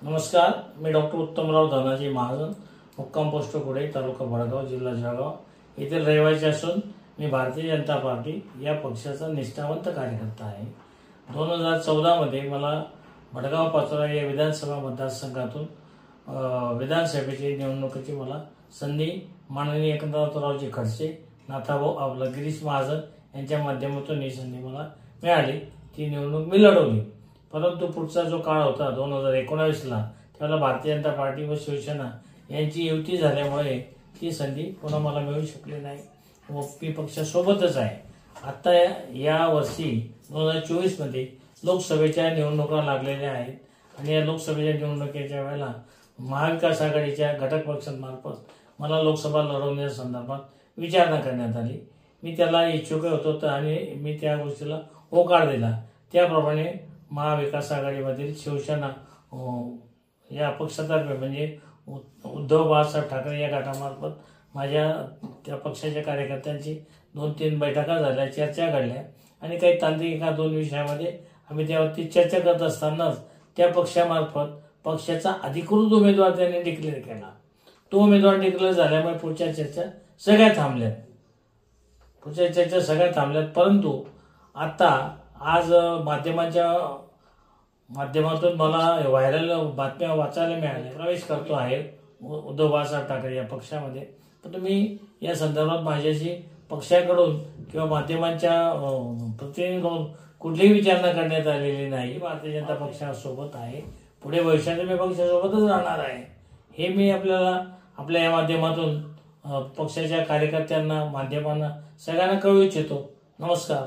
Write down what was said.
नमस्कार, मी डॉक्टर उत्तमराव धनाजी महाजन, मुक्काम पोस्ट कुडे, तालुका भडगाव, जिल्हा जळगाव येथील रहिवासी असून मी भारतीय जनता पार्टी या पक्षाचा निष्ठावंत कार्यकर्ता आहे। 2014 मध्ये मला भडगाव पाचोरा या विधानसभा मतदारसंघातून विधानसभेची निवडणुकीची मला संधी माननीय एकनाथरावजी खडसे, नाथाभाऊ आपला गिरीश महाजन यांच्या माध्यमातून ही संधी मला मिळाली। ती निवडणूक मी लढवली, परंतु पुढचा जो काळ होता 2019 ला त्याला भारतीय जनता पार्टी व शिवसेना यांची युती झाल्यामुळे ती संधी पुन्हा मला मिळू शकली नाही व मी पक्षासोबतच आहे। आता या वर्षी 2024 मध्ये लोकसभेच्या निवडणुका लागलेल्या आहेत आणि या लोकसभेच्या निवडणुकीच्या वेळेला महाविकास आघाडीच्या घटक पक्षांमार्फत मला लोकसभा लढवण्याच्या संदर्भात विचारणा करण्यात आली। मी त्याला इच्छुक होतो आणि मी त्या गोष्टीला होकार दिला। त्याप्रमाणे महाविकास आघाडीमधील शिवसेना या पक्षातर्फे म्हणजे उद्धव बाळासाहेब ठाकरे या गटामार्फत माझ्या त्या पक्षाच्या कार्यकर्त्यांची 2-3 बैठका झाल्या, चर्चा घडल्या आणि काही तांत्रिक एका 2 विषयामध्ये आम्ही त्यावरती चर्चा करत असतानाच त्या पक्षामार्फत पक्षाचा अधिकृत उमेदवार त्यांनी डिक्लेअर केला। तो उमेदवार डिक्लेअर झाल्यामुळे पुढच्या चर्चा सगळ्या थांबल्यात। परंतु आता आज माध्यमातून मला व्हायरल बातम्या वाचायला मिळाल्या, प्रवेश करतो आहे उद्धव बाळासाहेब ठाकरे या पक्षामध्ये। तर मी या संदर्भात माझ्याशी पक्षाकडून किंवा माध्यमांच्या प्रतिनिधींकडून कुठलीही विचारणा करण्यात आलेली नाही। भारतीय जनता पक्षासोबत आहे, पुढे भविष्यात मी पक्षासोबतच राहणार आहे हे मी आपल्या या माध्यमातून पक्षाच्या कार्यकर्त्यांना, माध्यमांना सगळ्यांना कळवू इच्छितो। नमस्कार।